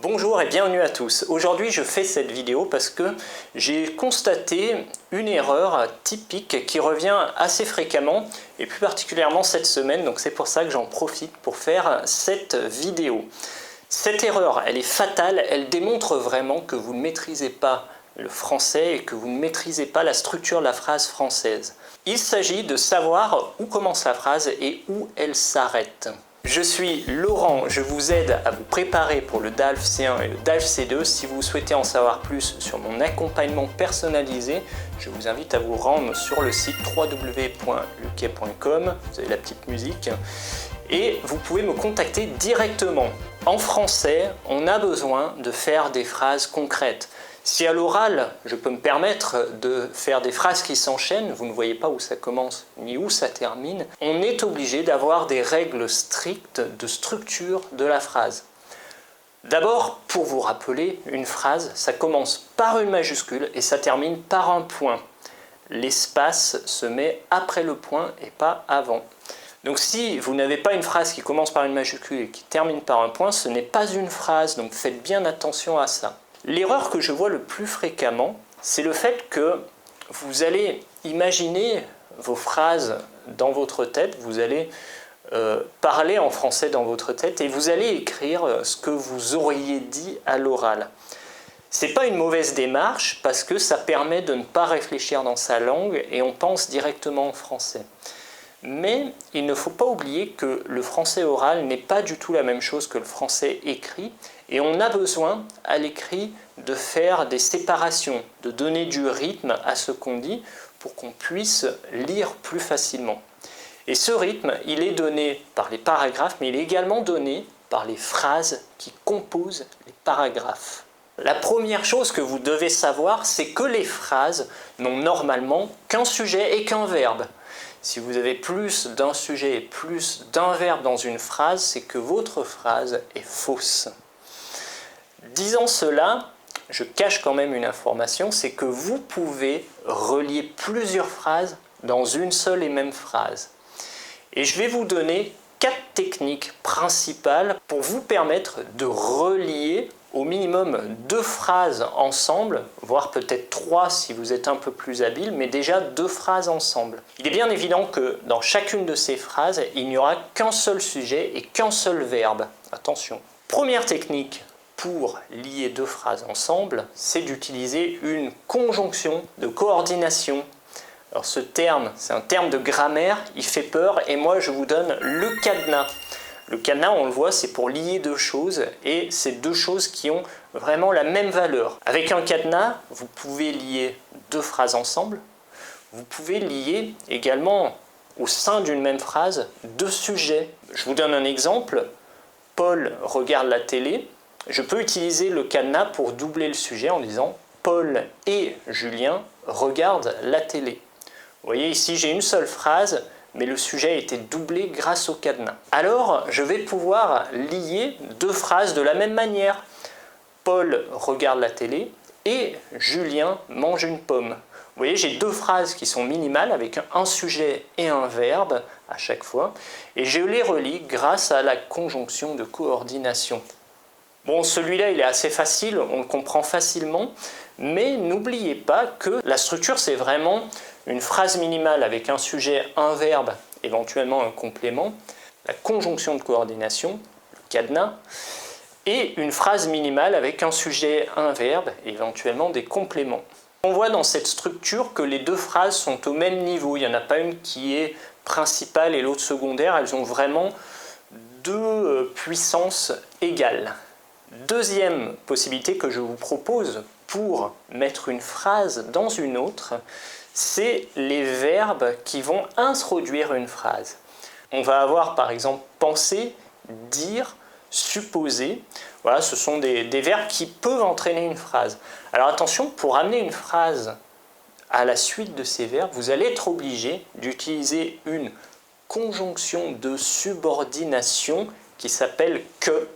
Bonjour et bienvenue à tous. Aujourd'hui je fais cette vidéo parce que j'ai constaté une erreur typique qui revient assez fréquemment et plus particulièrement cette semaine, donc c'est pour ça que j'en profite pour faire cette vidéo. Cette erreur, elle est fatale, elle démontre vraiment que vous ne maîtrisez pas le français et que vous ne maîtrisez pas la structure de la phrase française. Il s'agit de savoir où commence la phrase et où elle s'arrête. Je suis Laurent, je vous aide à vous préparer pour le DALF C1 et le DALF C2. Si vous souhaitez en savoir plus sur mon accompagnement personnalisé, je vous invite à vous rendre sur le site www.luquet.com, vous avez la petite musique, et vous pouvez me contacter directement. En français, on a besoin de faire des phrases concrètes. Si à l'oral, je peux me permettre de faire des phrases qui s'enchaînent, vous ne voyez pas où ça commence ni où ça termine, on est obligé d'avoir des règles strictes de structure de la phrase. D'abord, pour vous rappeler, une phrase, ça commence par une majuscule et ça termine par un point. L'espace se met après le point et pas avant. Donc si vous n'avez pas une phrase qui commence par une majuscule et qui termine par un point, ce n'est pas une phrase, donc faites bien attention à ça. L'erreur que je vois le plus fréquemment, c'est le fait que vous allez imaginer vos phrases dans votre tête, vous allez parler en français dans votre tête et vous allez écrire ce que vous auriez dit à l'oral. Ce n'est pas une mauvaise démarche parce que ça permet de ne pas réfléchir dans sa langue et on pense directement en français. Mais il ne faut pas oublier que le français oral n'est pas du tout la même chose que le français écrit et on a besoin à l'écrit de faire des séparations, de donner du rythme à ce qu'on dit pour qu'on puisse lire plus facilement. Et ce rythme, il est donné par les paragraphes, mais il est également donné par les phrases qui composent les paragraphes. La première chose que vous devez savoir, c'est que les phrases n'ont normalement qu'un sujet et qu'un verbe. Si vous avez plus d'un sujet et plus d'un verbe dans une phrase, c'est que votre phrase est fausse. Disant cela, je cache quand même une information, c'est que vous pouvez relier plusieurs phrases dans une seule et même phrase. Et je vais vous donner 4 techniques principales pour vous permettre de relier au minimum 2 phrases ensemble, voire peut-être 3 si vous êtes un peu plus habile, mais déjà 2 phrases ensemble. Il est bien évident que dans chacune de ces phrases, il n'y aura qu'un seul sujet et qu'un seul verbe. Attention. Première technique pour lier 2 phrases ensemble, c'est d'utiliser une conjonction de coordination. Alors ce terme, c'est un terme de grammaire, il fait peur et moi je vous donne le cadenas. Le cadenas, on le voit, c'est pour lier 2 choses et c'est 2 choses qui ont vraiment la même valeur. Avec un cadenas, vous pouvez lier 2 phrases ensemble. Vous pouvez lier également au sein d'une même phrase 2 sujets. Je vous donne un exemple. Paul regarde la télé. Je peux utiliser le cadenas pour doubler le sujet en disant Paul et Julien regardent la télé. Vous voyez ici, j'ai une seule phrase, mais le sujet a été doublé grâce au cadenas. Alors, je vais pouvoir lier 2 phrases de la même manière. Paul regarde la télé et Julien mange une pomme. Vous voyez, j'ai 2 phrases qui sont minimales avec un sujet et un verbe à chaque fois, et je les relie grâce à la conjonction de coordination. Bon, celui-là, il est assez facile, on le comprend facilement, mais n'oubliez pas que la structure, c'est vraiment une phrase minimale avec un sujet, un verbe, éventuellement un complément, la conjonction de coordination, le cadenas, et une phrase minimale avec un sujet, un verbe, éventuellement des compléments. On voit dans cette structure que les 2 phrases sont au même niveau, il n'y en a pas une qui est principale et l'autre secondaire, elles ont vraiment 2 puissances égales. Deuxième possibilité que je vous propose pour mettre une phrase dans une autre, c'est les verbes qui vont introduire une phrase. On va avoir par exemple penser, dire, supposer. Voilà, ce sont des verbes qui peuvent entraîner une phrase. Alors attention, pour amener une phrase à la suite de ces verbes, vous allez être obligé d'utiliser une conjonction de subordination qui s'appelle que.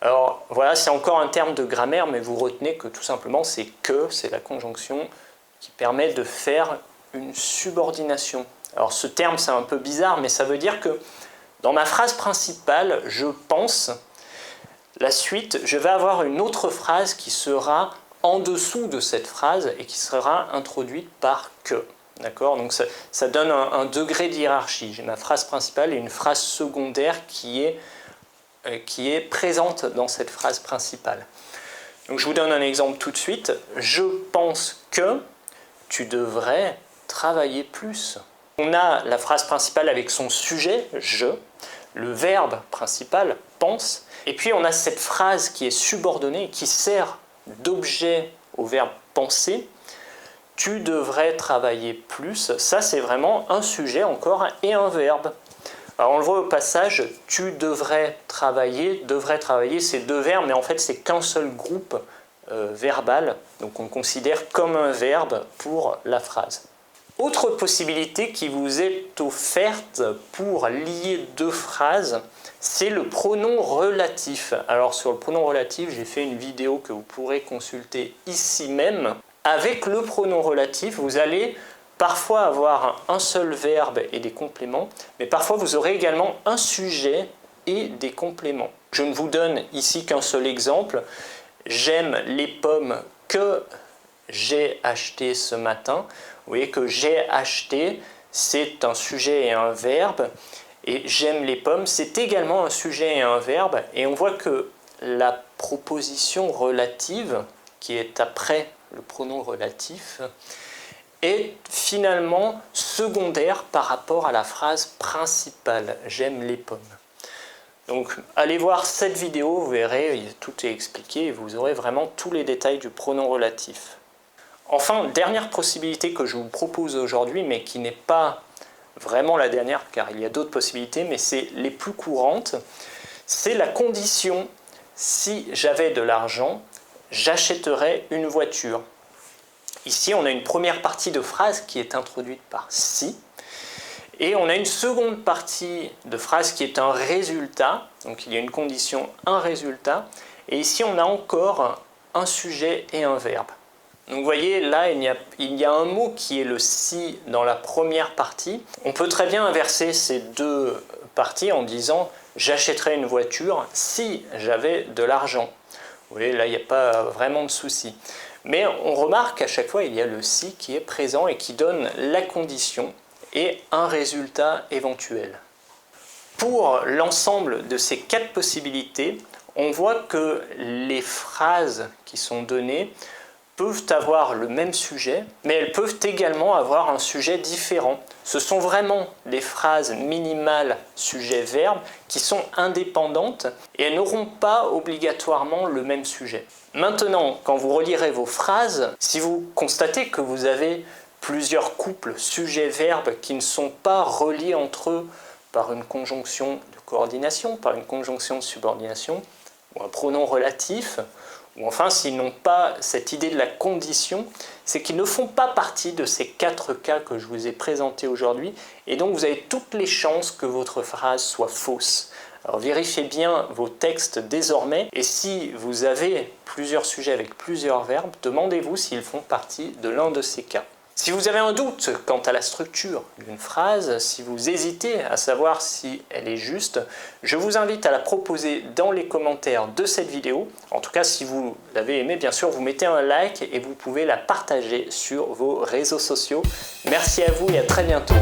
Alors voilà, c'est encore un terme de grammaire, mais vous retenez que tout simplement c'est que, c'est la conjonction qui permet de faire une subordination. Alors ce terme c'est un peu bizarre, mais ça veut dire que dans ma phrase principale, je pense la suite, je vais avoir une autre phrase qui sera en dessous de cette phrase et qui sera introduite par que. D'accord? Donc ça donne un degré de hiérarchie. J'ai ma phrase principale et une phrase secondaire qui est présente dans cette phrase principale. Donc je vous donne un exemple tout de suite. Je pense que tu devrais travailler plus. On a la phrase principale avec son sujet, je, le verbe principal, pense, et puis on a cette phrase qui est subordonnée, qui sert d'objet au verbe penser. Tu devrais travailler plus, ça c'est vraiment un sujet encore et un verbe. Alors on le voit au passage, tu devrais travailler, c'est deux verbes, mais en fait c'est qu'un seul groupe verbal, donc on le considère comme un verbe pour la phrase. Autre possibilité qui vous est offerte pour lier deux phrases, c'est le pronom relatif. Alors sur le pronom relatif, j'ai fait une vidéo que vous pourrez consulter ici même. Avec le pronom relatif, vous allez parfois avoir un seul verbe et des compléments, mais parfois vous aurez également un sujet et des compléments. Je ne vous donne ici qu'un seul exemple. J'aime les pommes que j'ai achetées ce matin. Vous voyez que j'ai acheté, c'est un sujet et un verbe. Et j'aime les pommes, c'est également un sujet et un verbe. Et on voit que la proposition relative, qui est après le pronom relatif, est finalement secondaire par rapport à la phrase principale, j'aime les pommes. Donc allez voir cette vidéo, vous verrez, tout est expliqué et vous aurez vraiment tous les détails du pronom relatif. Enfin, dernière possibilité que je vous propose aujourd'hui, mais qui n'est pas vraiment la dernière, car il y a d'autres possibilités, mais c'est les plus courantes, c'est la condition « si j'avais de l'argent, j'achèterais une voiture ». Ici, on a une première partie de phrase qui est introduite par « si », et on a une seconde partie de phrase qui est un résultat, donc il y a une condition, un résultat, et ici on a encore un sujet et un verbe. Donc vous voyez, là il y a un mot qui est le « si » dans la première partie. On peut très bien inverser ces deux parties en disant « j'achèterais une voiture si j'avais de l'argent ». Vous voyez, là il n'y a pas vraiment de souci. Mais on remarque qu'à chaque fois il y a le « si » qui est présent et qui donne la condition et un résultat éventuel. Pour l'ensemble de ces quatre possibilités, on voit que les phrases qui sont données peuvent avoir le même sujet, mais elles peuvent également avoir un sujet différent. Ce sont vraiment des phrases minimales sujet-verbe qui sont indépendantes et elles n'auront pas obligatoirement le même sujet. Maintenant, quand vous relirez vos phrases, si vous constatez que vous avez plusieurs couples sujet-verbe qui ne sont pas reliés entre eux par une conjonction de coordination, par une conjonction de subordination, ou un pronom relatif, ou enfin s'ils n'ont pas cette idée de la condition, c'est qu'ils ne font pas partie de ces quatre cas que je vous ai présentés aujourd'hui, et donc vous avez toutes les chances que votre phrase soit fausse. Alors vérifiez bien vos textes désormais, et si vous avez plusieurs sujets avec plusieurs verbes, demandez-vous s'ils font partie de l'un de ces cas. Si vous avez un doute quant à la structure d'une phrase, si vous hésitez à savoir si elle est juste, je vous invite à la proposer dans les commentaires de cette vidéo. En tout cas, si vous l'avez aimée, bien sûr, vous mettez un like et vous pouvez la partager sur vos réseaux sociaux. Merci à vous et à très bientôt.